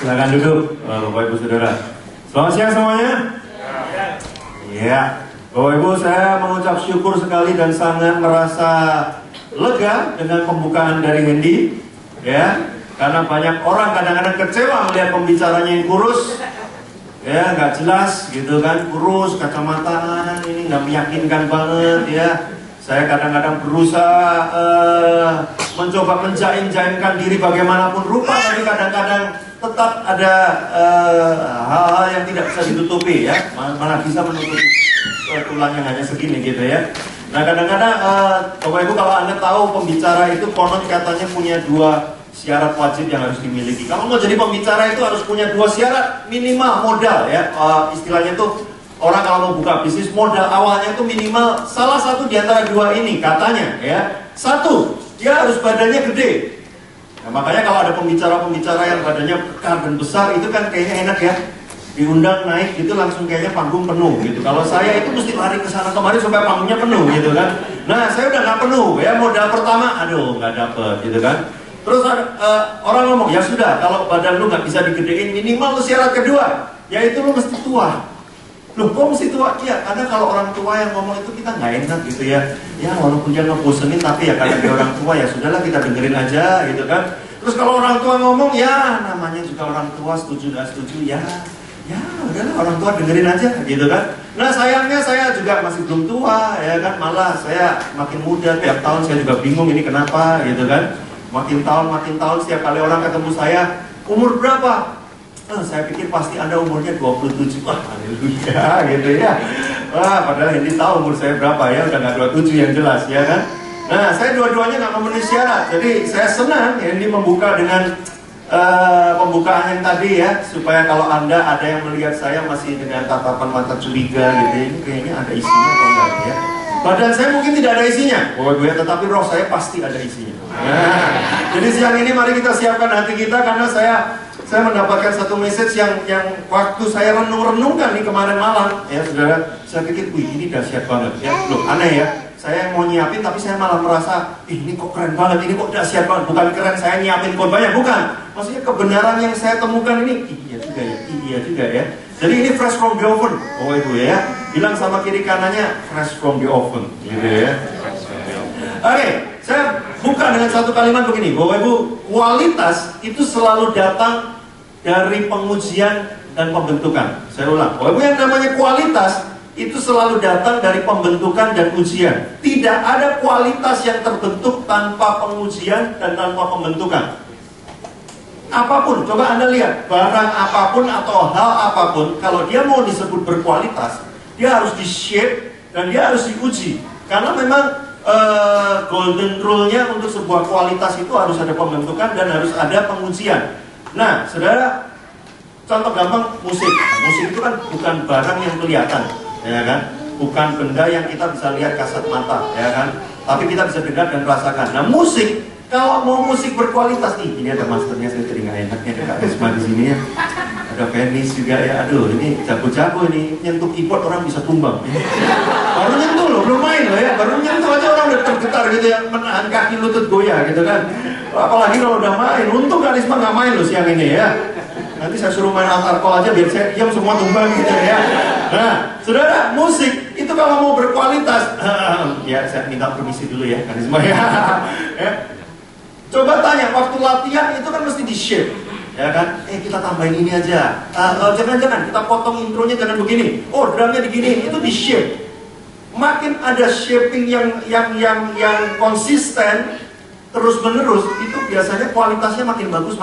Silakan duduk, Bapak Ibu Saudara. Selamat siang semuanya. Ya, Bapak Ibu, saya mengucap syukur sekali dan sangat merasa lega dengan pembukaan dari Hendy. Ya, karena banyak orang kadang-kadang kecewa melihat pembicaranya yang kurus. Ya, nggak jelas gitu kan, kurus, kacamata ini nggak meyakinkan banget ya. Saya kadang-kadang berusaha mencoba menjaim-jaimkan diri bagaimanapun rupa, tapi kadang-kadang tetap ada hal-hal yang tidak bisa ditutupi ya, malah bisa menutupi tulang yang hanya segini gitu ya. Nah kadang-kadang Bapak Ibu, kalau Anda tahu pembicara itu konon katanya punya 2 syarat wajib yang harus dimiliki. Kalau mau jadi pembicara itu harus punya 2 syarat minimal modal ya. Istilahnya itu orang kalau mau buka bisnis, modal awalnya itu minimal salah satu di antara 2 ini katanya ya. 1, dia harus badannya gede. Nah, makanya kalau ada pembicara-pembicara yang badannya bekar dan besar itu kan kayaknya enak ya. Diundang naik itu langsung kayaknya panggung penuh gitu. Kalau saya itu mesti lari ke sana kemari supaya panggungnya penuh gitu kan. Nah, saya udah nggak penuh ya, modal pertama aduh nggak dapet gitu kan. Terus orang ngomong, ya sudah, kalau badan lu nggak bisa digedein, minimal lu syarat kedua, yaitu lu mesti tua. Loh, kok mesti tua? Iya, karena kalau orang tua yang ngomong itu kita nggak enak gitu ya. Ya, walaupun dia ngebosenin, tapi ya karena dia orang tua, ya sudahlah kita dengerin aja gitu kan. Terus kalau orang tua ngomong, ya namanya juga orang tua, setuju nggak setuju, ya udahlah orang tua dengerin aja gitu kan. Nah sayangnya saya juga masih belum tua ya kan, malah saya makin muda, tiap tahun saya juga bingung ini kenapa gitu kan. Makin tahun setiap kali orang ketemu saya, umur berapa? Saya pikir pasti Anda umurnya 27. Wah, haleluya gitu ya. Wah, padahal ini tahu umur saya berapa ya, udah nggak 27 yang jelas ya kan. Nah, saya dua-duanya nggak memenuhi syarat. Jadi saya senang ya, ini membuka dengan pembukaan yang tadi ya, supaya kalau Anda ada yang melihat saya masih dengan tatapan mata curiga gitu, ini kayaknya ada isinya atau enggak ya. Badan saya mungkin tidak ada isinya, tetapi roh saya pasti ada isinya. Nah, jadi siang ini mari kita siapkan hati kita, karena saya mendapatkan satu message yang waktu saya renung-renungkan nih kemarin malam ya saudara, saya pikir, wih ini dahsyat banget ya. Loh aneh ya, saya mau nyiapin tapi saya malah merasa, ini kok keren banget, ini kok dahsyat banget. Bukan keren saya nyiapin khotbahnya, bukan. Maksudnya kebenaran yang saya temukan ini, iya juga ya. Jadi ini fresh from the oven, Ibu ya. Bilang sama kiri kanannya, fresh from the oven gitu ya. Oke, saya buka dengan satu kalimat begini, Bapak Ibu, kualitas itu selalu datang dari pengujian dan pembentukan. Saya ulang, Bapak Ibu, yang namanya kualitas itu selalu datang dari pembentukan dan ujian. Tidak ada kualitas yang terbentuk tanpa pengujian dan tanpa pembentukan. Apapun, coba Anda lihat, barang apapun atau hal apapun, kalau dia mau disebut berkualitas, dia harus di-shape dan dia harus diuji. Karena memang golden rule-nya untuk sebuah kualitas itu harus ada pembentukan dan harus ada pengujian. Nah, saudara, contoh gampang musik. Musik itu kan bukan barang yang kelihatan, ya kan? Bukan benda yang kita bisa lihat kasat mata, ya kan? Tapi kita bisa dengar dan rasakan. Nah, musik, kalau mau musik berkualitas nih, ini ada masternya, saya jadi nggak enaknya ada Kak Risma di sini ya. Ada Venice juga ya, aduh ini jago-jago ini, nyentuh keyboard orang bisa tumbang. Baru nyentuh loh, belum main loh ya, baru nyentuh aja orang udah tergetar gitu ya, menahan kaki lutut goyah gitu kan. Apalagi kalau udah main, untung Kak Risma nggak main loh siang ini ya. Nanti saya suruh main altar call aja biar saya diam semua tumbang gitu ya. Nah, saudara, musik itu kalau mau berkualitas, ya saya minta permisi dulu ya Kak Risma ya. Coba tanya, waktu latihan itu kan mesti di-shape, ya kan? Kita tambahin ini aja. Jangan-jangan kita potong intronya jangan begini. Oh, drumnya begini, itu di-shape. Makin ada shaping yang konsisten terus-menerus, itu biasanya kualitasnya makin bagus.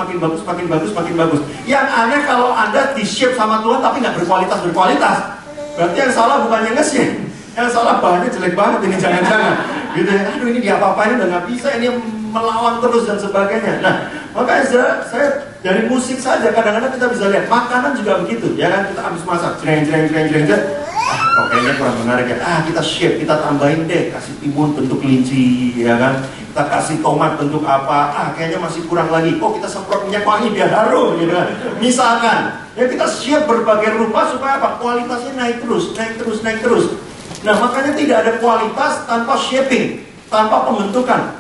Yang aneh kalau Anda di-shape sama Tuhan tapi nggak berkualitas. Berarti yang salah bukan yang nge-shape. Yang salah bahannya jelek banget ini, jangan-jangan. Gitu ya, aduh ini diapa-apain udah nggak bisa, ini melawan terus dan sebagainya. Nah, makanya saya dari musik saja kadang-kadang kita bisa lihat, makanan juga begitu, ya kan? Kita habis masak, jreng. Kok kayaknya kurang menarik ya. Kita shape, kita tambahin deh, kasih timun bentuk kelinci, ya kan? Kita kasih tomat bentuk apa? Kayaknya masih kurang lagi. Kok kita semprot minyak wangi biar harum, gitu kan? Misalkan, ya kita shape berbagai rupa supaya apa? Kualitasnya naik terus. Nah, makanya tidak ada kualitas tanpa shaping, tanpa pembentukan.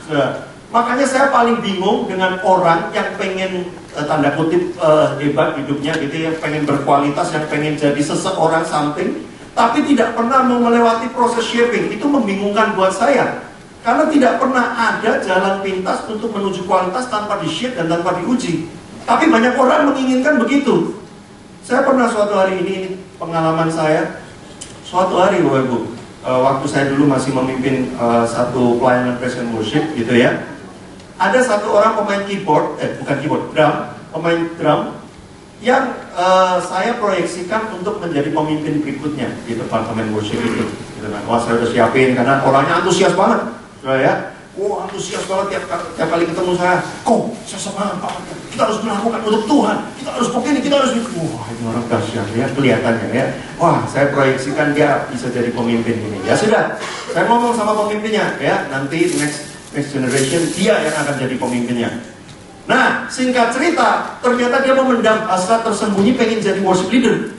Makanya saya paling bingung dengan orang yang pengen tanda kutip hebat hidupnya gitu, yang pengen berkualitas, yang pengen jadi seseorang something, tapi tidak pernah mau melewati proses shaping. Itu membingungkan buat saya. Karena tidak pernah ada jalan pintas untuk menuju kualitas tanpa di-shape dan tanpa diuji. Tapi banyak orang menginginkan begitu. Saya pernah suatu hari ini, pengalaman saya, suatu hari Bapak Ibu, waktu saya dulu masih memimpin satu pelayanan praise and worship gitu ya. Ada satu orang pemain keyboard, bukan keyboard, pemain drum yang saya proyeksikan untuk menjadi pemimpin berikutnya di departemen worship itu. Gitu kan. Wah, saya udah siapin karena orangnya antusias banget. Ya, antusias banget tiap kali ketemu saya. Saya semangat banget. Kita harus melakukan untuk Tuhan. Kita harus begini, kita harus begini. Wah, ini orang dahsyat ya kelihatannya ya. Wah, saya proyeksikan dia bisa jadi pemimpin ini. Ya sudah, saya ngomong sama pemimpinnya ya. Nanti next generation dia yang akan jadi pemimpinnya. Nah, singkat cerita, ternyata dia memendam hasrat tersembunyi pengen jadi worship leader.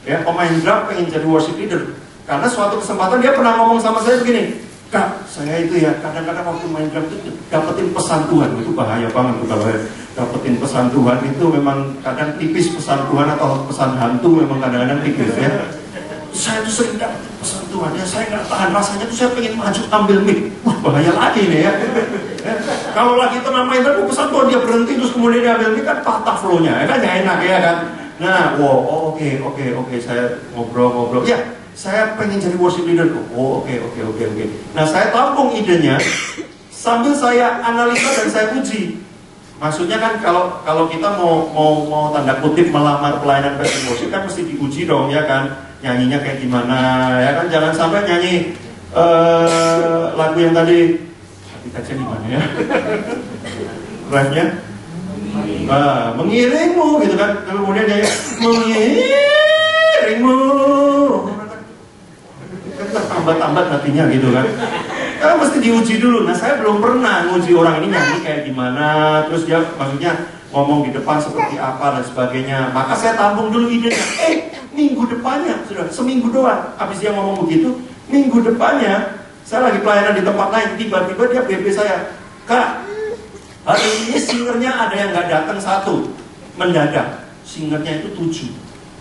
Ya, pemain drum pengen jadi worship leader. Karena suatu kesempatan dia pernah ngomong sama saya begini. Kak, saya itu ya kadang-kadang waktu main drum itu dapetin pesan Tuhan. Itu bahaya banget tuh kalau dapetin pesan Tuhan itu memang kadang tipis pesan Tuhan atau pesan hantu memang kadang-kadang tipis ya. Saya tuh sering dapetin pesan Tuhan ya, saya nggak tahan rasanya tuh saya pengen maju ambil mic. Wah, bahaya lagi nih ya. Kalau lagi tengah main drum pesan Tuhan dia berhenti terus kemudian dia ambil mic kan patah flow-nya, ya kan nggak enak ya kan. Nah, oke, saya ngobrol ya. Saya pengen jadi worship leader kok. Oke. Nah, saya tampung idenya sambil saya analisa dan saya uji. Maksudnya kan kalau kita mau tanda kutip melamar pelayanan praise and worship kan mesti diuji dong ya kan. Nyanyinya kayak gimana ya kan, jangan sampai nyanyi lagu yang tadi teksnya gimana ya? Refnya mengiringmu gitu kan. Kemudian nyanyi mengiringmu. Tambat-tambat hatinya gitu kan. Kan mesti diuji dulu. Nah, saya belum pernah nguji orang ini nyanyi kayak gimana, terus dia maksudnya ngomong di depan seperti apa dan sebagainya. Maka saya tampung dulu idenya. Minggu depannya, sudah seminggu doang habis dia ngomong begitu, minggu depannya saya lagi pelayanan di tempat lain, tiba-tiba dia BP saya, Kak, hari ini singernya ada yang nggak datang 1, mendadak. Singernya itu 7,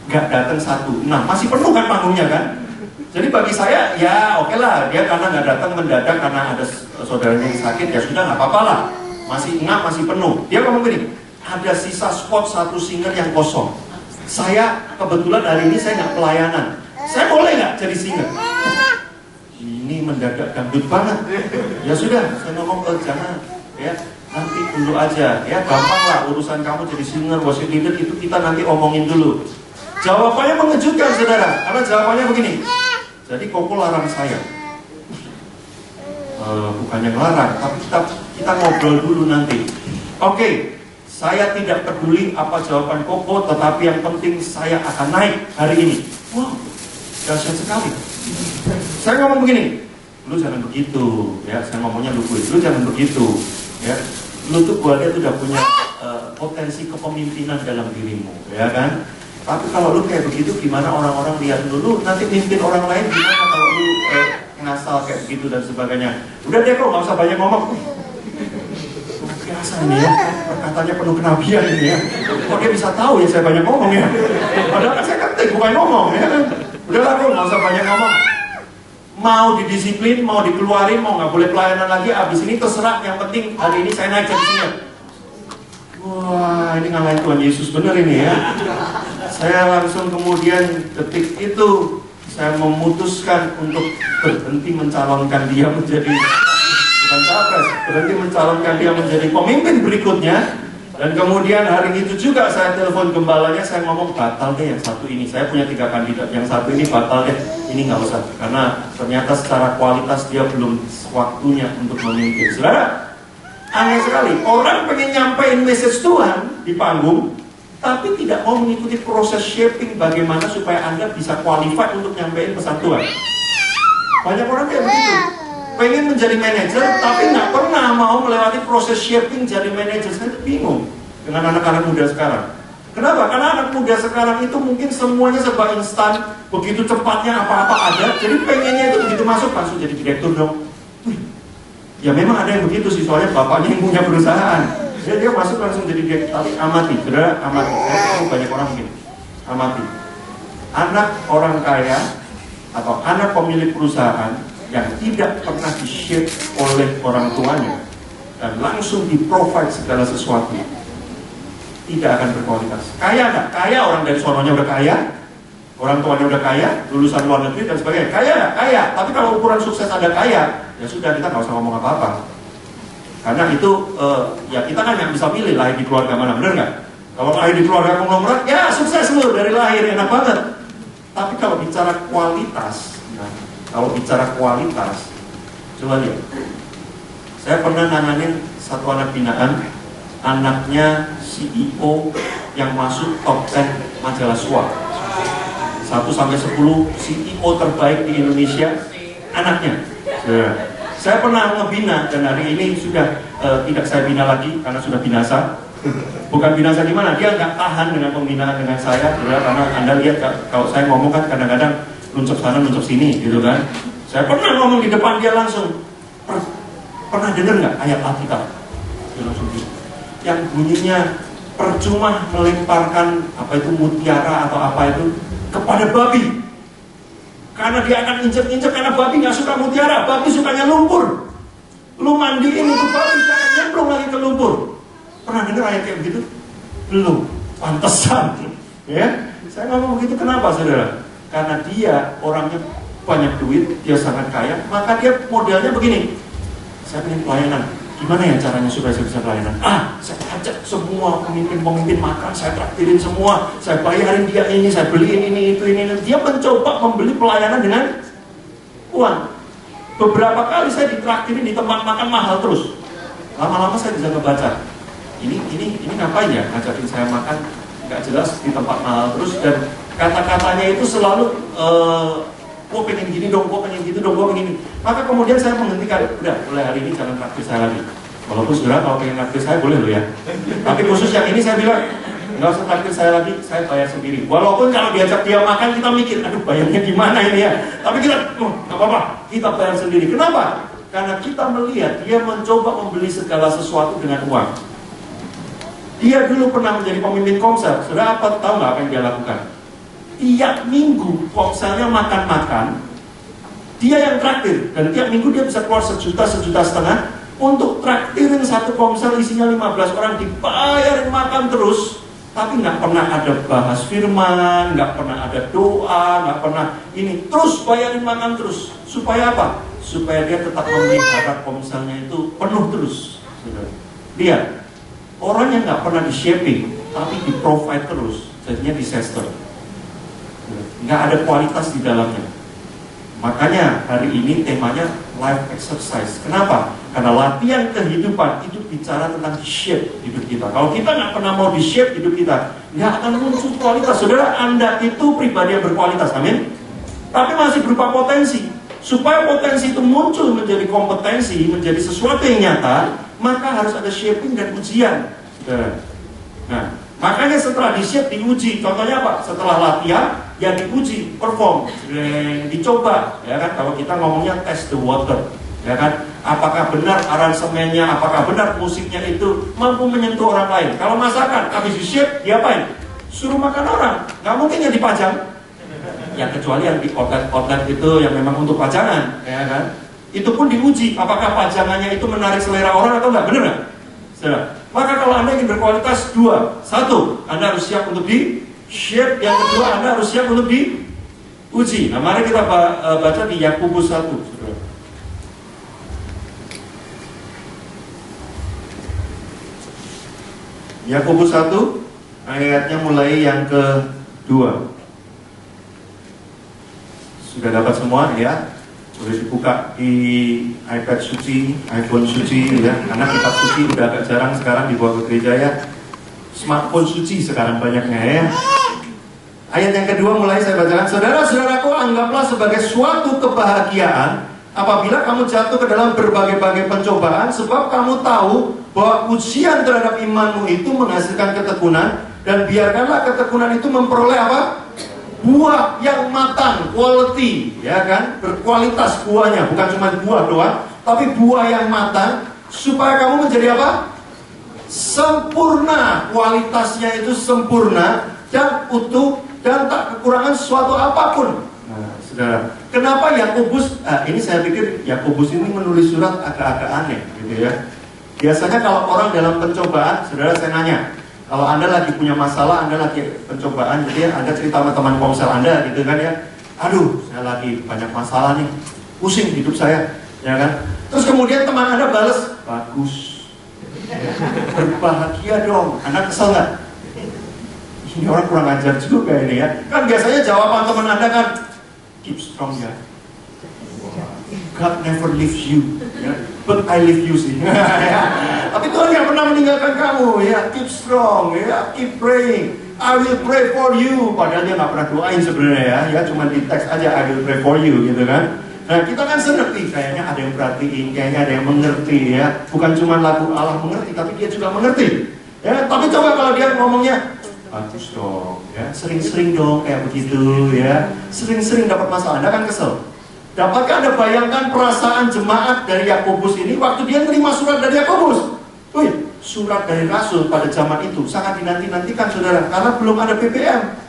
nggak datang 1. Nah, masih penuh kan panggungnya kan? Jadi bagi saya, ya oke lah, dia karena nggak datang mendadak karena ada saudaranya yang sakit, ya sudah nggak apa-apa lah. Masih penuh. Dia ngomong gini, ada sisa spot 1 singer yang kosong. Saya kebetulan hari ini saya nggak pelayanan. Saya boleh nggak jadi singer? Ini mendadak dangdut banget. Ya sudah, saya ngomong jangan, ya nanti dulu aja, ya gampang lah urusan kamu jadi singer, worship leader itu kita nanti omongin dulu. Jawabannya mengejutkan saudara, karena jawabannya begini. Jadi Koko larang saya. Bukannya ngelarang, tapi kita ngobrol dulu nanti. Oke, saya tidak peduli apa jawaban Koko, tetapi yang penting saya akan naik hari ini. Wow, dahsyat sekali. Saya ngomong begini, lu jangan begitu, ya. Saya ngomongnya lu jangan begitu, ya. Lu tuh gua lihat udah punya potensi kepemimpinan dalam dirimu, ya kan? Tapi kalau lu kayak begitu, gimana orang-orang lihat lu nanti mimpin orang lain gimana kalau lu ngasal kayak begitu dan sebagainya. Udah deh kok, nggak usah banyak ngomong. Biasa ini ya, perkataannya penuh kenabian ini ya. Kok dia bisa tahu ya saya banyak ngomong ya? Padahal kan saya ketik, bukan ngomong ya kan? Udahlah kok, nggak usah banyak ngomong. Mau didisiplin, mau dikeluarin, mau nggak boleh pelayanan lagi, abis ini terserah. Yang penting hari ini saya naik jadi singer. Wah, ini ngalahin Tuhan Yesus bener ini ya. Saya langsung kemudian detik itu saya memutuskan untuk berhenti mencalonkan dia menjadi, bukan capres, berhenti mencalonkan dia menjadi pemimpin berikutnya. Dan kemudian hari itu juga saya telepon gembalanya, saya ngomong batal deh yang satu ini. Saya punya 3 kandidat, yang satu ini batal deh, ini nggak usah. Karena ternyata secara kualitas dia belum waktunya untuk memimpin. Saudara, aneh sekali, orang pengen nyampein message Tuhan di panggung, tapi tidak mau mengikuti proses shaping bagaimana supaya Anda bisa qualified untuk nyampein pesan Tuhan. Banyak orang kayak begitu, pengen menjadi manajer, tapi nggak pernah mau melewati proses shaping jadi manajer. Saya tuh bingung dengan anak-anak muda sekarang. Kenapa? Karena anak muda sekarang itu mungkin semuanya serba instan, begitu cepatnya apa-apa ada, jadi pengennya itu begitu masuk langsung jadi direktur dong. Ya memang ada yang begitu sih, soalnya bapaknya yang punya perusahaan. Dia masuk langsung jadi direktur. Tapi amati, saudara, amati. Saya tahu banyak orang begini. Amati. Anak orang kaya atau anak pemilik perusahaan yang tidak pernah di-shape oleh orang tuanya dan langsung di-provide segala sesuatu, tidak akan berkualitas. Kaya nggak? Kaya, orang dari sononya udah kaya, orang tuanya udah kaya, lulusan luar negeri dan sebagainya. Kaya nggak? Kaya. Tapi kalau ukuran sukses ada kaya, ya sudah, kita nggak usah ngomong apa-apa. Karena itu, ya kita kan nggak bisa pilih lahir di keluarga mana, bener nggak? Kalau lahir di keluarga konglomerat, ya sukses lu dari lahir, enak banget. Tapi kalau bicara kualitas, coba lihat. Saya pernah nanganin satu anak binaan, anaknya CEO yang masuk top 10 majalah SWA. 1-10 CEO terbaik di Indonesia, anaknya. Saya pernah ngebina, dan hari ini sudah tidak saya bina lagi karena sudah binasa. Bukan binasa gimana, dia nggak tahan dengan pembinaan dengan saya, karena Anda lihat kalau saya ngomong kan kadang-kadang luncur sana, luncur sini, gitu kan. Saya pernah ngomong di depan dia langsung, pernah dengar nggak ayat Alkitab? Dia langsung gitu. Yang bunyinya percuma melemparkan apa itu mutiara atau apa itu kepada babi, karena dia akan injek-injek, karena babi nggak suka mutiara, babi sukanya lumpur. Lu mandiin itu babi, jangan nyemplung lagi ke lumpur. Pernah dengar ayat kayak begitu? Belum. Pantesan. Ya, saya ngomong begitu kenapa, saudara? Karena dia orangnya banyak duit, dia sangat kaya, maka dia modelnya begini. Saya ingin pelayanan. Gimana ya caranya supaya saya bisa pelayanan? Saya ajak semua pemimpin-pemimpin makan, saya traktirin semua, saya bayarin dia ini, saya beliin ini, itu, ini. Dia mencoba membeli pelayanan dengan uang. Beberapa kali saya ditraktirin di tempat makan mahal terus. Lama-lama saya bisa ngebaca. Ini ngapain ya ngajakin saya makan nggak jelas di tempat mahal terus, dan kata-katanya itu selalu gua pengen gini dong, gua pengen gitu dong, gua pengen ini. Maka kemudian saya menghentikan, udah mulai hari ini jangan traktir saya lagi. Walaupun saudara kalau pengen traktir saya boleh loh ya. Tapi khusus yang ini saya bilang nggak usah traktir saya lagi, saya bayar sendiri. Walaupun kalau diajak dia makan kita mikir, aduh bayarnya gimana ini ya. Tapi kita nggak apa-apa, kita bayar sendiri. Kenapa? Karena kita melihat dia mencoba membeli segala sesuatu dengan uang. Dia dulu pernah menjadi pemimpin Komsel. Saudara tahu nggak apa yang dia lakukan? Tiap minggu Komselnya makan-makan, dia yang traktir. Dan tiap minggu dia bisa keluar 1 juta, 1,5 juta untuk traktirin satu Komsel isinya 15 orang, dibayarin makan terus. Tapi nggak pernah ada bahas firman, nggak pernah ada doa, nggak pernah ini. Terus bayarin makan terus. Supaya apa? Supaya dia tetap memelihara Komselnya itu penuh terus. Lihat. Orang yang nggak pernah di-shaping, tapi di-provide terus, jadinya disaster. Nggak ada kualitas di dalamnya. Makanya hari ini temanya life exercise. Kenapa? Karena latihan kehidupan itu bicara tentang shape hidup kita. Kalau kita nggak pernah mau di-shape hidup kita, nggak akan muncul kualitas. Saudara, Anda itu pribadi yang berkualitas, amin? Tapi masih berupa potensi. Supaya potensi itu muncul menjadi kompetensi, menjadi sesuatu yang nyata, maka harus ada shaping dan ujian. Nah, makanya setelah di-shape diuji. Contohnya apa? Setelah latihan, ya diuji, perform, dicoba. Ya kan? Kalau kita ngomongnya test the water, ya kan? Apakah benar aransemennya, apakah benar musiknya itu mampu menyentuh orang lain? Kalau masakan, habis di-shape, diapain? Suruh makan orang, nggak mungkin ya dipajang. Ya kecuali yang di outlet itu yang memang untuk pajangan, ya kan? Itu pun diuji, apakah pajangannya itu menarik selera orang atau enggak, benar nggak? Maka kalau Anda ingin berkualitas, 2, 1, Anda harus siap untuk di-shape, yang kedua Anda harus siap untuk diuji. Nah, mari kita baca di Yakobus 1. Yakobus 1, ayatnya mulai yang ke-2. Sudah dapat semua ya? Boleh dibuka di iPad suci, iPhone suci ya. Karena kitab suci udah agak jarang sekarang dibawa ke gereja ya. Smartphone suci sekarang banyaknya ya. Ayat yang kedua mulai saya bacakan. Saudara-saudaraku, anggaplah sebagai suatu kebahagiaan apabila kamu jatuh ke dalam berbagai-bagai pencobaan, sebab kamu tahu bahwa ujian terhadap imanmu itu menghasilkan ketekunan, dan biarkanlah ketekunan itu memperoleh apa? Buah yang matang, quality, ya kan? Berkualitas buahnya, bukan cuma buah doang, tapi buah yang matang, supaya kamu menjadi apa? Sempurna, kualitasnya itu sempurna dan utuh dan tak kekurangan suatu apapun. Nah, saudara, kenapa Yakobus? Ini saya pikir Yakobus ini menulis surat agak-agak aneh, gitu ya. Biasanya kalau orang dalam pencobaan, saudara, saya nanya, kalau Anda lagi punya masalah, Anda lagi pencobaan, gitu ya, Anda cerita sama teman komsel Anda, gitu kan ya, aduh, saya lagi banyak masalah nih, pusing hidup saya, ya kan? Terus kemudian teman Anda balas, bagus, berbahagia dong. Anda kesel nggak? Ini orang kurang ajar juga ini ya. Kan biasanya jawaban teman Anda kan, keep strong ya. God never leaves you, ya. But I leave you sih. Tapi Tuhan nggak pernah meninggalkan kamu, ya. Keep strong, ya. Keep praying. I will pray for you. Padahal dia nggak pernah doain sebenarnya ya. Ya cuma di teks aja I will pray for you gitu kan. Nah kita kan seneng, kayaknya ada yang perhatiin, kayaknya ada yang mengerti ya. Bukan cuma lagu Allah mengerti, tapi dia juga mengerti. Ya, tapi coba kalau dia ngomongnya, bagus dong, ya. Sering-sering dong kayak begitu ya. Sering-sering dapat masalah, Anda kan kesel. Dapatkah Anda bayangkan perasaan jemaat dari Yakobus ini waktu dia terima surat dari Yakobus? Wih, surat dari Rasul pada zaman itu sangat dinanti-nantikan saudara, karena belum ada BBM.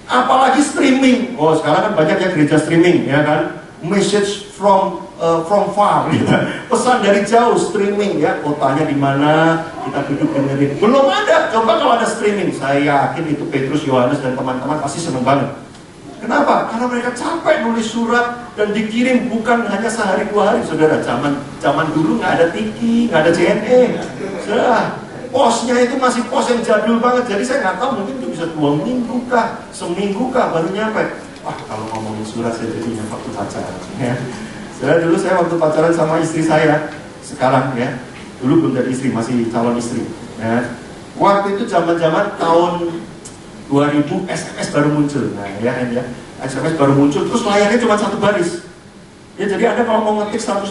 Apalagi streaming. Oh, sekarang kan banyak ya gereja streaming, ya kan? Message from far, gitu. Pesan dari jauh, streaming ya. Kotanya di mana, kita duduk dengerin. Belum ada. Coba kalau ada streaming, saya yakin itu Petrus, Yohanes dan teman-teman pasti seneng banget. Kenapa? Karena mereka capek nulis surat dan dikirim bukan hanya sehari dua hari, saudara. Zaman dulu nggak ada Tiki, nggak ada JNE, saudara. Posnya itu masih pos yang jadul banget. Jadi saya nggak tahu, mungkin itu bisa 2 minggu kah, seminggu kah baru nyampe. Wah, kalau ngomongin surat saya jadinya waktu pacaran. Ya. Saudara, dulu saya waktu pacaran sama istri saya, sekarang ya, dulu belum jadi istri, masih calon istri. Ya. Waktu itu zaman-zaman tahun 2000 SMS baru muncul, nah ya, SMS baru muncul, terus layarnya cuma 1 baris. Ya jadi Anda kalau mau ngetik 160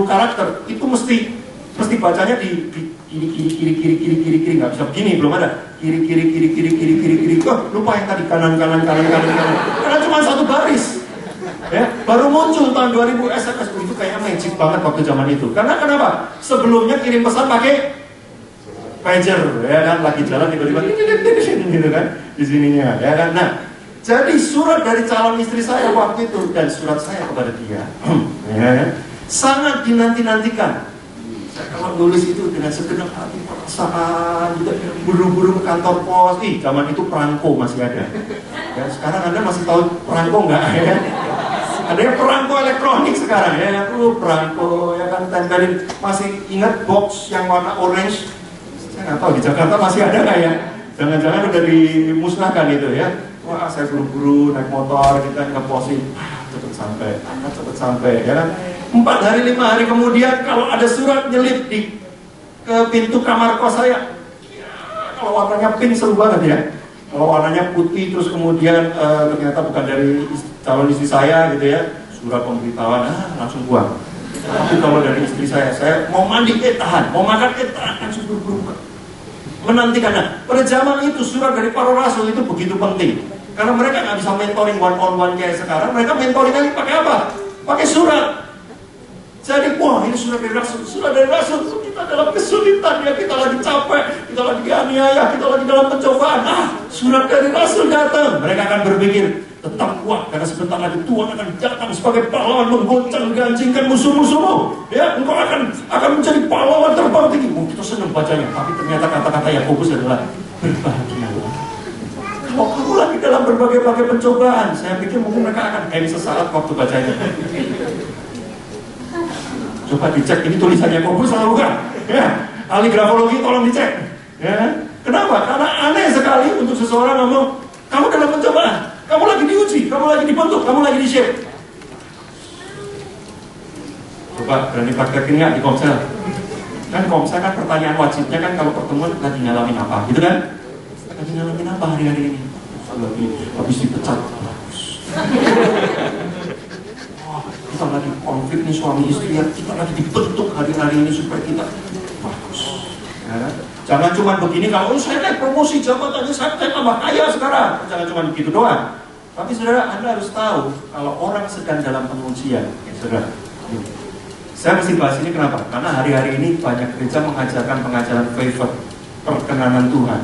karakter, itu mesti bacanya di kiri, nggak bisa begini, belum ada kiri. Oh, lupa yang tadi kanan, karena cuma 1 baris. Ya, baru muncul tahun 2000 SMS itu kayaknya magic banget waktu zaman itu. Karena kenapa? Sebelumnya kirim pesan pakai pager, ya kan, lagi jalan tiba-tiba gitu kan, di sininya, ya kan. Nah, jadi surat dari calon istri saya waktu itu dan surat saya kepada dia, ya, sangat dinanti-nantikan. Saya kalau nulis itu dengan segenap hati, perasaan, gitu, buru-buru ke kantor pos. Zaman itu perangko masih ada. Ya, sekarang Anda masih tahu perangko nggak? Ya? Ada yang perangko elektronik sekarang, ya, perangko, ya kan, tempelin. Masih ingat box yang warna orange? Saya nggak tahu di Jakarta masih ada nggak ya? Jangan-jangan udah dimusnahkan itu ya. Wah, saya buru-buru naik motor, kita ngeposin, cepet sampai, ya kan? 4 hari 5 hari kemudian kalau ada surat nyelip ke pintu kamar kos saya, ya, kalau warnanya pink seru banget ya. Kalau warnanya putih terus kemudian ternyata bukan dari calon istri saya gitu ya, surat pemberitahuan, langsung buang. Tapi kalau dari istri saya mau mandi tahan, mau makan tahan, langsung buru-buru menantikan. Pada zaman itu surat dari para rasul itu begitu penting, karena mereka nggak bisa mentoring one on one kayak sekarang. Mereka mentoring lagi pakai apa? Pakai surat. Jadi wah, ini surat dari rasul. Kita dalam kesulitan ya, kita lagi capek, kita lagi dianiaya, kita lagi dalam pencobaan. Surat dari rasul datang. Mereka akan berpikir, tetap kuat, karena sebentar lagi Tuhan akan datang sebagai pahlawan menggoncang gancingkan musuh-musuhmu. Ya, engkau akan menjadi pahlawan terbang tinggi. Kita senang bacanya, tapi ternyata kata-kata Yakobus adalah berbahagialah. Kalau kamu lagi dalam berbagai-bagai pencobaan, saya pikir mungkin mereka akan hang sesaat waktu bacanya. Coba dicek, ini tulisan Yakobus atau bukan? Ya, ahli grafologi tolong dicek. Ya, kenapa? Karena aneh sekali untuk seseorang ngomong, kamu dalam pencobaan, kamu lagi diuji, kamu lagi dibentuk, kamu lagi di-shape. Coba berani praktekin nggak di komsel? Kan komsel kan pertanyaan wajibnya kan kalau pertemuan lagi ngalamin apa, gitu kan? Lagi ngalamin apa hari-hari ini? Lagi habis dipecat. Kita lagi konflik nih suami istri, ya, kita lagi dibentuk hari-hari ini supaya kita bagus. Ya. Jangan cuma begini, kalau saya naik promosi jabatannya, saya tambah kaya sekarang. Jangan cuma begitu doang. Tapi saudara, Anda harus tahu kalau orang sedang dalam pengujian, ya, saudara, Saya mesti bahas ini kenapa? Karena hari-hari ini banyak gereja mengajarkan pengajaran favor, perkenanan Tuhan.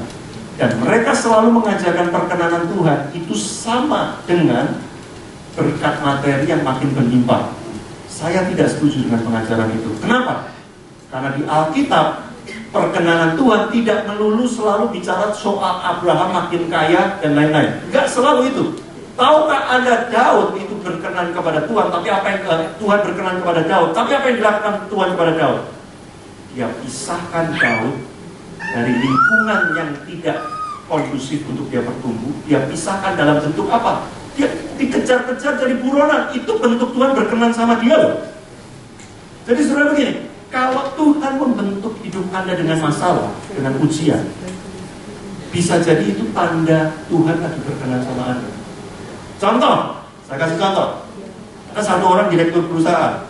Dan mereka selalu mengajarkan perkenanan Tuhan itu sama dengan berkat materi yang makin berlimpah. Saya tidak setuju dengan pengajaran itu. Kenapa? Karena di Alkitab, perkenanan Tuhan tidak melulu selalu bicara soal Abraham makin kaya dan lain-lain. Enggak selalu itu. Tahukah Anda Daud itu berkenan kepada Tuhan, tapi apa yang Tuhan berkenan kepada Daud? Tapi apa yang dilakukan Tuhan kepada Daud? Dia pisahkan Daud dari lingkungan yang tidak kondusif untuk dia bertumbuh. Dia pisahkan dalam bentuk apa? Dia dikejar-kejar jadi buronan. Itu bentuk Tuhan berkenan sama dia loh. Jadi saudara begini, kalau Tuhan membentuk hidup Anda dengan masalah, dengan ujian, bisa jadi itu tanda Tuhan lagi berkenan sama Anda. Contoh, saya kasih contoh. Ada satu orang direktur perusahaan.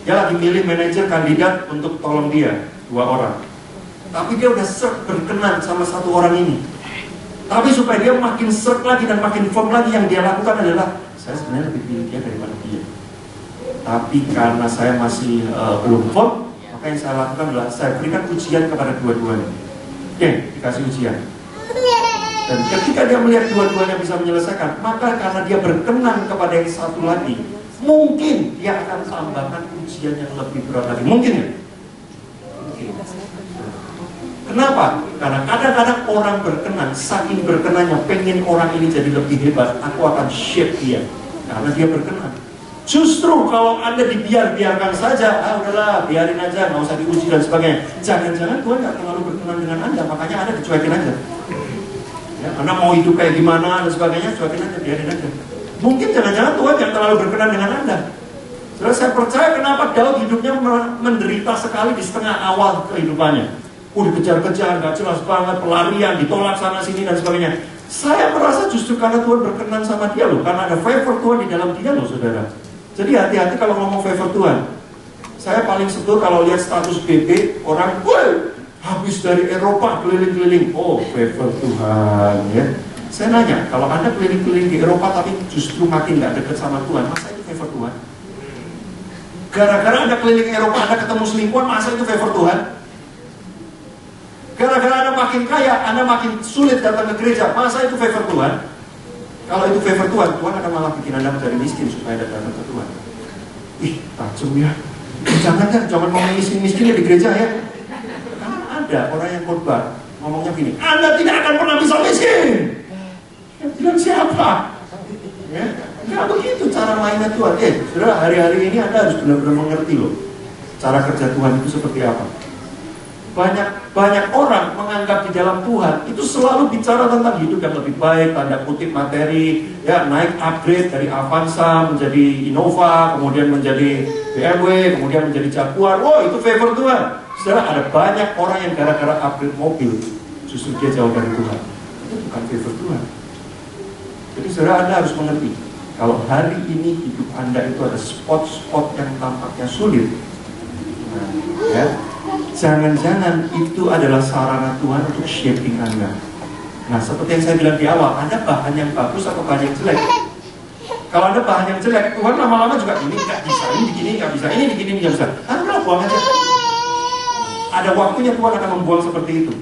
Dia lagi milih manajer kandidat untuk tolong dia, 2 orang. Tapi dia udah berkenan sama 1 orang ini. Tapi supaya dia makin serk lagi dan makin firm lagi, yang dia lakukan adalah, saya sebenarnya lebih pilih dia daripada dia. Tapi karena saya masih belum firm, maka yang saya lakukan adalah saya berikan ujian kepada dua-duanya. Oke, dikasih ujian. Dan ketika dia melihat dua-duanya bisa menyelesaikan, maka karena dia berkenan kepada yang satu lagi, mungkin dia akan tambahkan ujian yang lebih berat lagi. Mungkin ya? Kenapa? Karena kadang-kadang orang berkenan, saking berkenannya, pengen orang ini jadi lebih hebat, aku akan shape dia. Karena dia berkenan. Justru kalau Anda dibiarkan saja, udahlah, biarin aja, nggak usah diuji dan sebagainya. Jangan-jangan Tuhan nggak terlalu berkenan dengan Anda, makanya Anda dicuekin aja. Ya, Anda mau hidup kayak gimana dan sebagainya, cuekin aja, biarin aja. Mungkin jangan-jangan Tuhan yang terlalu berkenan dengan Anda. Terus saya percaya kenapa Daud hidupnya menderita sekali di setengah awal kehidupannya. Dikejar-kejar, nggak jelas banget, pelarian, ditolak sana sini dan sebagainya. Saya merasa justru karena Tuhan berkenan sama dia loh, karena ada favor Tuhan di dalam dia loh, saudara. Jadi hati-hati kalau ngomong favor Tuhan. Saya paling sebel kalau lihat status BB orang, woi, habis dari Eropa keliling-keliling. Oh, favor Tuhan ya. Saya nanya, kalau Anda keliling-keliling di Eropa tapi justru makin nggak dekat sama Tuhan, masa itu favor Tuhan? Gara-gara Anda keliling Eropa, Anda ketemu selingkuhan, masa itu favor Tuhan? Gara-gara Anda makin kaya, Anda makin sulit datang ke gereja, masa itu favor Tuhan? Kalau itu favor Tuhan, Tuhan akan malah bikin Anda menjadi miskin supaya Anda datang ke Tuhan. Ih, tajam ya. Jangan ngomong miskin-miskinnya di gereja ya. Karena ada orang yang khotbah ngomongnya gini, Anda tidak akan pernah bisa miskin. Yang bilang siapa? Ya, nggak begitu cara mainnya Tuhan. Saudara, hari-hari ini Anda harus benar-benar mengerti loh cara kerja Tuhan itu seperti apa. Banyak orang menganggap di dalam Tuhan itu selalu bicara tentang hidup yang lebih baik, tanda kutip materi, ya naik upgrade dari Avanza menjadi Innova, kemudian menjadi BMW, kemudian menjadi Jaguar. Wow, itu favor Tuhan. Saudara, ada banyak orang yang gara-gara upgrade mobil justru dia jauh dari Tuhan. Itu bukan favor Tuhan. Jadi saudara, Anda harus mengerti, kalau hari ini hidup Anda itu ada spot-spot yang tampaknya sulit, nah, ya, jangan-jangan itu adalah sarana Tuhan untuk shaping Anda. Nah, seperti yang saya bilang di awal, Anda bahan yang bagus atau bahan yang jelek? Kalau Anda bahan yang jelek, Tuhan lama-lama juga ini nggak bisa, ini begini nggak bisa, ini begini nggak bisa. Anda buang aja. Ada waktunya Tuhan akan membuang seperti itu.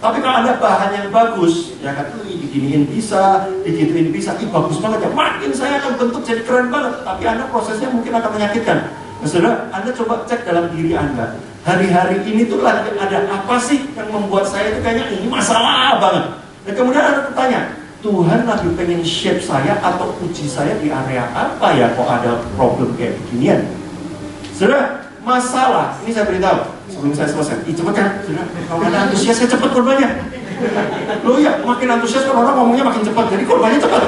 Tapi kalau Anda bahan yang bagus, ya kan, diginiin bisa, digituin bisa, bagus banget ya. Makin saya akan bentuk jadi keren banget. Tapi Anda prosesnya mungkin akan menyakitkan. Nah, saudara, Anda coba cek dalam diri Anda. Hari-hari ini tuh lagi ada apa sih yang membuat saya itu kayaknya ini masalah banget. Dan kemudian Anda bertanya, Tuhan lagi pengen shape saya atau uji saya di area apa ya kok ada problem kayak beginian. Saudara, masalah, ini saya beritahu sebelum saya selesai. Cepet kan, saudara, kalau Anda antusias ya cepet korbannya. Loh ya, makin antusias kan orang ngomongnya makin cepat, jadi korbannya cepat.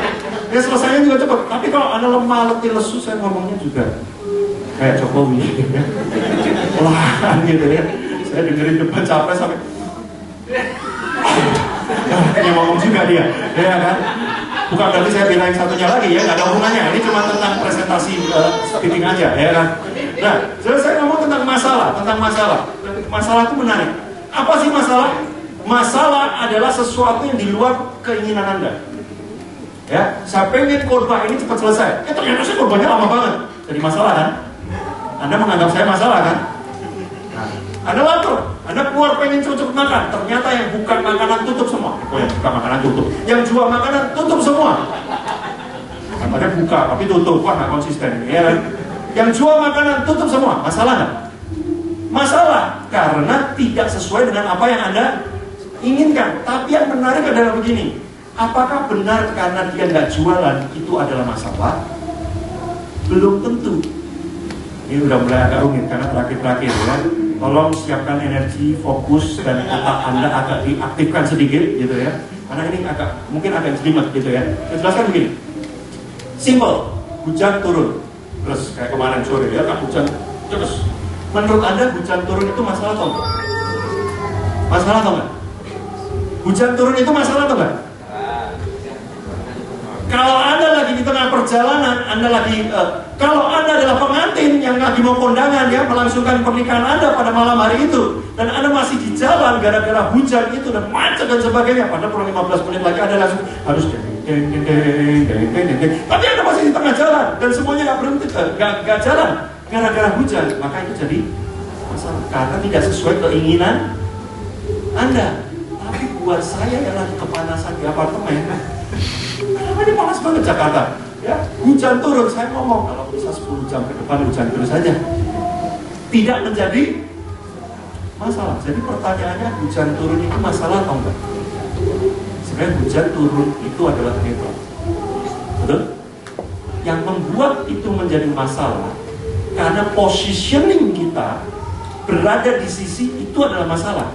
Ya selesainya juga cepat. Tapi kalau Anda lemah, letih, lesu, saya ngomongnya juga kayak Jokowi, pelan gitu ya. Saya dengerin debat capek sampai kayak ngomong juga dia, ya kan? Bukan berarti saya belain satunya lagi ya, nggak ada hubungannya. Ini cuma tentang presentasi speaking aja, ya kan? Nah, saya ngomong tentang masalah. Masalah itu menarik. Apa sih masalah? Masalah adalah sesuatu yang di luar keinginan Anda. Ya, saya pengen khotbah ini cepat selesai. Ternyata saya khotbahnya lama banget. Jadi masalah kan? Anda menganggap saya masalah kan? Nah, Anda lapar, Anda keluar pengen cepet makan, ternyata yang bukan makanan tutup semua. Oh yang bukan makanan tutup, yang jual makanan tutup semua. Katanya buka, tapi tutup, wah nggak konsisten. Ya, yang jual makanan tutup semua, masalah nggak? Masalah, karena tidak sesuai dengan apa yang Anda inginkan. Tapi yang menarik adalah begini, apakah benar karena dia nggak jualan itu adalah masalah? Belum tentu. Ini udah mulai agak rumit karena terakhir-terakhir ya. Tolong siapkan energi, fokus, dan otak Anda agak diaktifkan sedikit gitu ya. Karena ini mungkin agak jelimet gitu ya. Saya jelaskan begini. Simple, hujan turun. Terus kayak kemarin sore ya, kan hujan terus. Menurut Anda hujan turun itu masalah atau enggak? Masalah atau enggak? Hujan turun itu masalah atau enggak? Kalau Anda lagi di tengah perjalanan, kalau Anda adalah pengantin yang lagi mau kondangan ya, melangsungkan pernikahan Anda pada malam hari itu, dan Anda masih di jalan gara-gara hujan itu dan macet dan sebagainya, padahal kurang 15 menit lagi Anda langsung harus tapi Anda masih di tengah jalan dan semuanya nggak berhenti, nggak jalan gara-gara hujan, maka itu jadi masalah karena tidak sesuai keinginan Anda. Tapi buat saya yang lagi kepanasan di apartemen, kenapa ini panas banget Jakarta? Ya, hujan turun, saya ngomong kalau bisa 10 jam ke depan hujan terus saja, tidak menjadi masalah. Jadi pertanyaannya, hujan turun itu masalah atau enggak? Sebenarnya hujan turun itu adalah netral, betul? Yang membuat itu menjadi masalah karena positioning kita berada di sisi itu adalah masalah.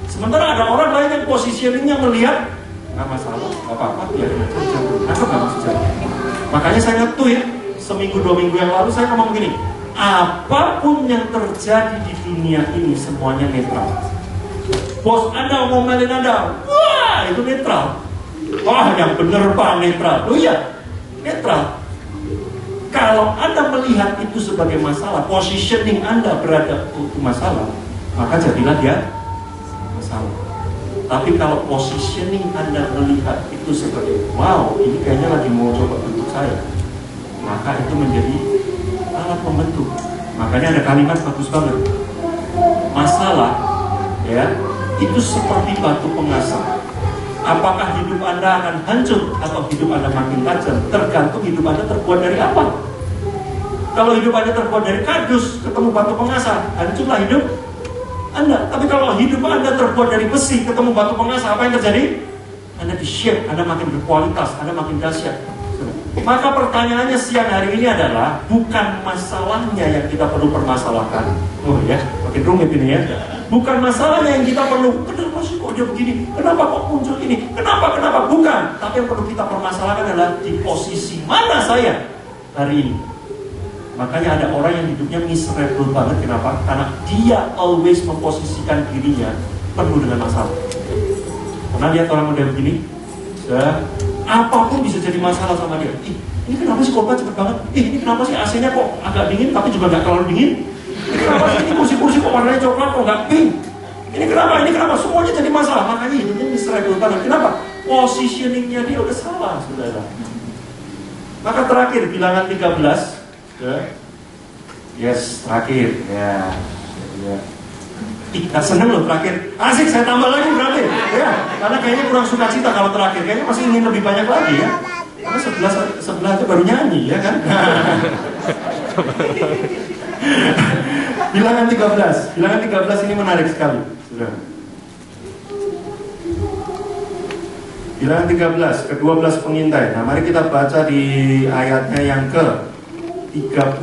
Sementara ada orang lain yang positioningnya melihat nggak masalah, nggak apa-apa, biarin aja hujan turun. Kenapa nggak masuk jalan? Makanya saya nge-tweet seminggu 2 minggu yang lalu, saya ngomong gini, apapun yang terjadi di dunia ini semuanya netral. Bos Anda ngomelin Anda, wah itu netral. Wah yang bener Pak netral. Oh iya, netral. Kalau Anda melihat itu sebagai masalah, positioning Anda berada untuk masalah, maka jadilah dia masalah. Tapi kalau positioning Anda melihat itu sebagai wow, ini kayaknya lagi mau coba bentuk saya, maka itu menjadi alat pembentuk. Makanya ada kalimat bagus banget. Masalah ya, itu seperti batu pengasah. Apakah hidup Anda akan hancur atau hidup Anda makin tajam? Tergantung hidup Anda terbuat dari apa. Kalau hidup Anda terbuat dari kardus, ketemu batu pengasah, hancurlah hidup Anda. Tapi kalau hidup Anda terbuat dari besi, ketemu batu pengasah, apa yang terjadi? Anda di-shape, Anda makin berkualitas, Anda makin dahsyat. Maka pertanyaannya siang hari ini adalah bukan masalahnya yang kita perlu permasalahkan. Oh ya, makin rumit ini ya. Bukan masalahnya yang kita perlu, kenapa sih kok dia begini? Kenapa kok muncul ini? Kenapa? Bukan. Tapi yang perlu kita permasalahkan adalah di posisi mana saya hari ini. Makanya ada orang yang hidupnya miserable banget. Kenapa? Karena dia always memposisikan dirinya penuh dengan masalah. Pernah lihat orang model begini? Apapun bisa jadi masalah sama dia. Ini kenapa sih kok cepet banget? Ini kenapa sih AC-nya kok agak dingin tapi juga nggak terlalu dingin? Ini kenapa sih ini kursi-kursi kok warnanya coklat kok nggak pink? Ini kenapa? Semuanya jadi masalah. Makanya hidupnya miserable banget. Kenapa? Positioningnya dia udah salah, saudara. Maka terakhir bilangan 13. Yes, terakhir. Ya. Kita seneng loh terakhir. Asik, saya tambah lagi berarti. Ya, karena kayaknya kurang suka cita kalau terakhir. Kayaknya masih ingin lebih banyak lagi ya. Karena sebelah itu baru nyanyi ya kan. Bilangan 13. Bilangan 13 ini menarik sekali. Sudah. Bilangan 13, ke-12 pengintai. Nah, mari kita baca di ayatnya yang ke 31.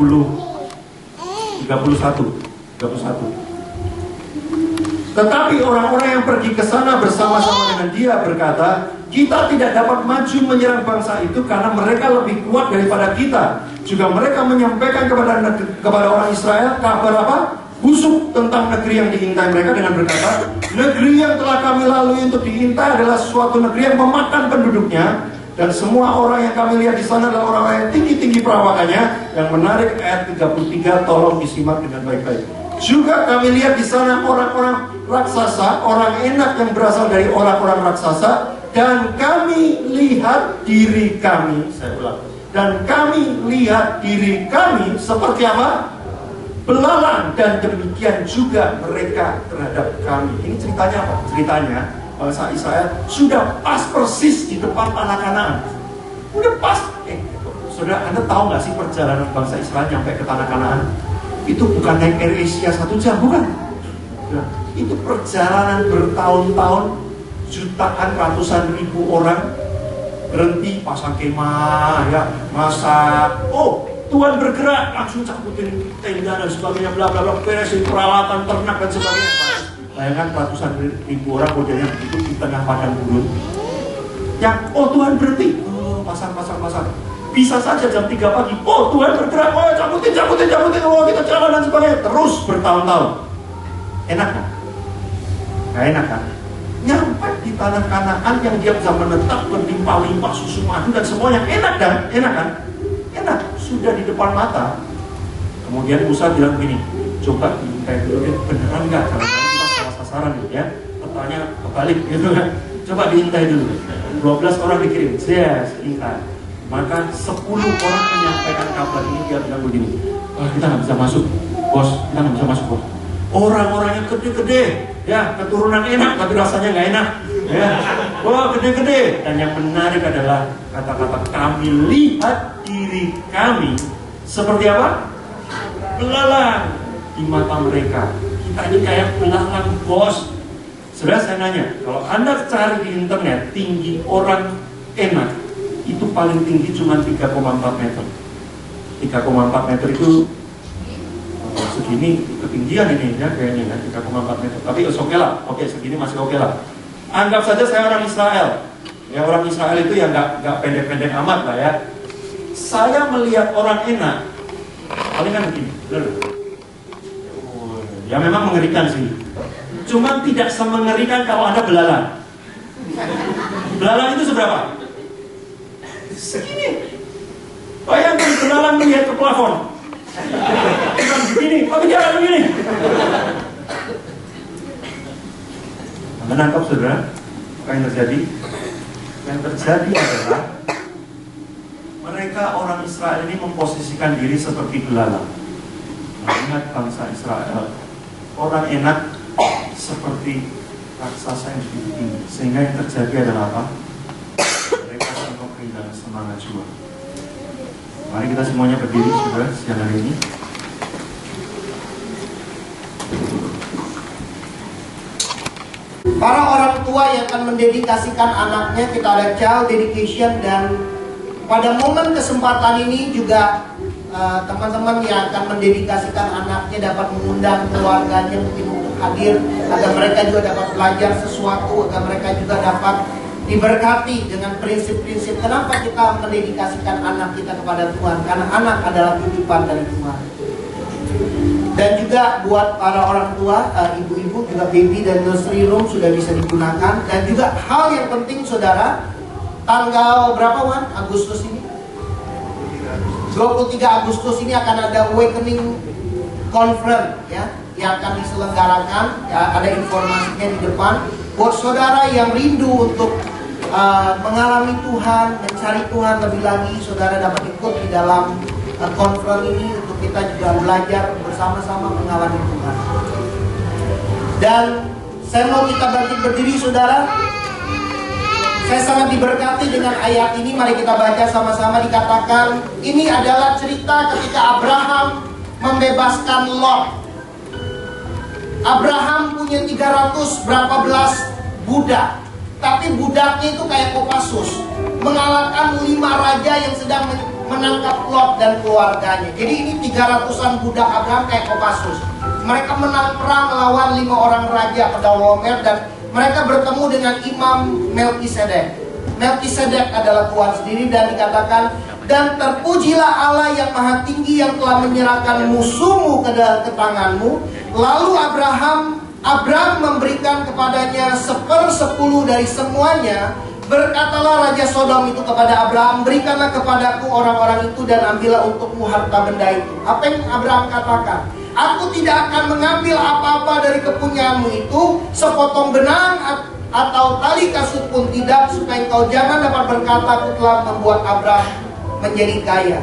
Tetapi orang-orang yang pergi ke sana bersama-sama dengan dia berkata, kita tidak dapat maju menyerang bangsa itu karena mereka lebih kuat daripada kita. Juga mereka menyampaikan kepada orang Israel kabar apa? Busuk tentang negeri yang diintai mereka dengan berkata, negeri yang telah kami lalui untuk diintai adalah suatu negeri yang memakan penduduknya, dan semua orang yang kami lihat di sana adalah orang-orang yang tinggi-tinggi perawakannya. Yang menarik ayat 33, tolong disimak dengan baik-baik. Juga kami lihat di sana orang-orang raksasa, orang enak yang berasal dari orang-orang raksasa, dan kami lihat diri kami, saya ulang, dan kami lihat diri kami seperti apa? belalang, dan demikian juga mereka terhadap kami. Ini ceritanya apa? Ceritanya bangsa Israel sudah pas persis di depan tanah Kanaan. Udah pas. Saudara, Anda tahu nggak sih perjalanan bangsa Israel sampai ke tanah Kanaan? Itu bukan naik Air Asia 1 jam, bukan? Nah, itu perjalanan bertahun-tahun, jutaan, ratusan ribu orang berhenti, pasang kemah, ya, masak. Oh, Tuhan bergerak, langsung cabutin tenda dan sebagainya, bla bla bla, beresin peralatan ternak dan sebagainya. Bayangkan ratusan ribu orang modelnya begitu di tengah padang gurun. Yang, oh Tuhan berhenti, oh, pasang. Bisa saja jam 3 pagi, oh Tuhan bergerak, oh cabutin, oh kita jalan dan sebagainya. Terus bertahun-tahun. Enak kan? Gak enak kan? Nyampe di tanah Kanaan yang dia bisa menetap berlimpah-limpah susu madu dan semuanya. Enak kan? Enak, sudah di depan mata. Kemudian Musa bilang begini, coba diintai dulu deh, beneran nggak? Jangan-jangan kita salah sasaran ya. Petanya kebalik gitu kan. Coba diintai dulu. 12 orang dikirim, yes, intai. Maka 10 orang menyampaikan kabar ini, dia bilang begini, kita nggak bisa masuk, bos, kita nggak bisa masuk, bos. Orang-orangnya gede-gede, ya, keturunan enak, tapi rasanya nggak enak, ya. Wah, gede-gede. Dan yang menarik adalah kata-kata, kami lihat diri kami seperti apa? Belalang di mata mereka. Kita ini kayak belalang, bos. Sudah saya nanya, kalau Anda cari di internet tinggi orang enak, itu paling tinggi cuma 3,4 meter. 3,4 meter itu segini ketinggian ini ya kayaknya ya, 3,4 meter. Tapi oke lah, oke segini masih oke lah. Anggap saja saya orang Israel. Ya orang Israel itu ya nggak pendek-pendek amat lah ya. Saya melihat orang enak, palingan begini. Ya memang mengerikan sih. Cuma tidak semengerikan kalau Anda belalang. Belalang itu seberapa? Segini. Bayangkan belalang melihat ke plafon. Bukan begini, tapi jangan begini. Menangkap saudara, apa yang terjadi? Yang terjadi adalah mereka orang Israel ini memposisikan diri seperti belalang. Ingat bangsa Israel, orang enak seperti raksasa yang begitu tinggi. Sehingga yang terjadi adalah apa? Mereka semua kehilangan semangat juang. Mari kita semuanya berdiri saudara siang hari ini. Para orang tua yang akan mendedikasikan anaknya, kita ada child dedication, dan pada momen kesempatan ini juga teman-teman yang akan mendedikasikan anaknya dapat mengundang keluarganya mungkin untuk hadir, agar mereka juga dapat belajar sesuatu, agar mereka juga dapat diberkati dengan prinsip-prinsip. Kenapa kita mendedikasikan anak kita kepada Tuhan? Karena anak adalah titipan dari Tuhan. Dan juga buat para orang tua, ibu-ibu juga baby dan nursery room sudah bisa digunakan. Dan juga hal yang penting saudara, tanggal berapa Wan? Agustus ini? 23 Agustus ini akan ada Awakening Conference ya, yang akan diselenggarakan ya, ada informasinya di depan. Buat saudara yang rindu untuk mengalami Tuhan, mencari Tuhan lebih lagi, saudara dapat ikut di dalam conference ini untuk kita juga belajar bersama-sama mengalami Tuhan. Dan saya mau kita bangkit berdiri saudara. Saya sangat diberkati dengan ayat ini. Mari kita baca sama-sama. Dikatakan ini adalah cerita ketika Abraham membebaskan Lot. Abraham punya 300 berapa belas budak, tapi budaknya itu kayak Kopassus, mengalahkan 5 raja yang sedang menangkap Lot dan keluarganya. Jadi ini 300-an budak Abraham kayak Kopassus. Mereka menang perang melawan 5 orang raja Kedorlaomer, dan mereka bertemu dengan Imam Melkisedek. Melkisedek adalah Tuhan sendiri, dan dikatakan, dan terpujilah Allah yang maha tinggi yang telah menyerahkan musuhmu ke tanganmu. Lalu Abraham memberikan kepadanya 1/10 dari semuanya. Berkatalah Raja Sodom itu kepada Abraham, berikanlah kepadaku orang-orang itu dan ambillah untukmu harta benda itu. Apa yang Abraham katakan? Aku tidak akan mengambil apa-apa dari kepunyaanmu itu, sepotong benang atau tali kasut pun tidak, supaya engkau jangan dapat berkata aku telah membuat Abraham menjadi kaya.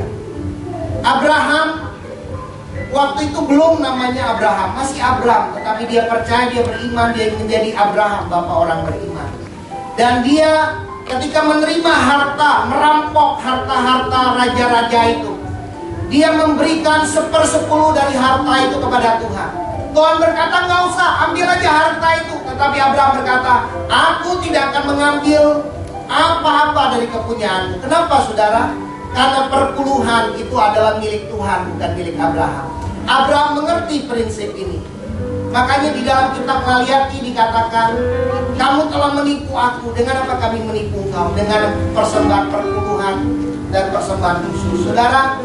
Abraham Waktu itu belum namanya Abraham, masih Abram, tetapi dia percaya, dia beriman, dia menjadi Abraham, bapak orang beriman. Dan dia ketika menerima harta, merampok harta-harta raja-raja itu, dia memberikan 1/10 dari harta itu kepada Tuhan. Tuhan berkata, nggak usah, ambil aja harta itu. Tetapi Abraham berkata, aku tidak akan mengambil apa-apa dari kepunyaanmu. Kenapa saudara? Karena perpuluhan itu adalah milik Tuhan, bukan milik Abraham. Abraham mengerti prinsip ini. Makanya di dalam kitab Maliaki dikatakan, kamu telah menipu aku. Dengan apa kami menipu engkau? Dengan persembahan perpuluhan dan persembahan khusus. Saudara,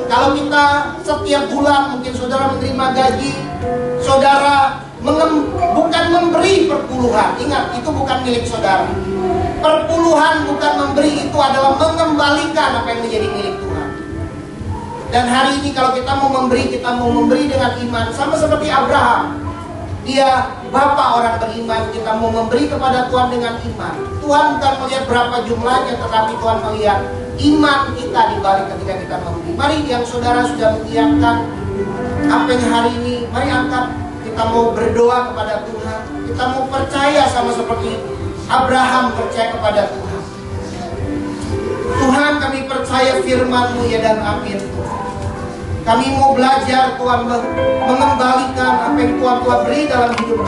kalau kita setiap bulan mungkin saudara menerima gaji, saudara bukan memberi perpuluhan. Ingat, itu bukan milik saudara. Perpuluhan bukan memberi, itu adalah mengembalikan apa yang menjadi milik Tuhan. Dan hari ini kalau kita mau memberi dengan iman, sama seperti Abraham. Dia bapak orang beriman, kita mau memberi kepada Tuhan dengan iman. Tuhan bukan melihat berapa jumlahnya, tetapi Tuhan melihat iman kita di balik ketika kita memberi. Mari yang saudara sudah menyiapkan apa yang hari ini, mari angkat. Kita mau berdoa kepada Tuhan. Kita mau percaya sama seperti Abraham percaya kepada Tuhan. Tuhan, kami percaya firman-Mu, ya dan amin. Kami mau belajar Tuhan mengembalikan apa yang Tuhan beri dalam hidup kami.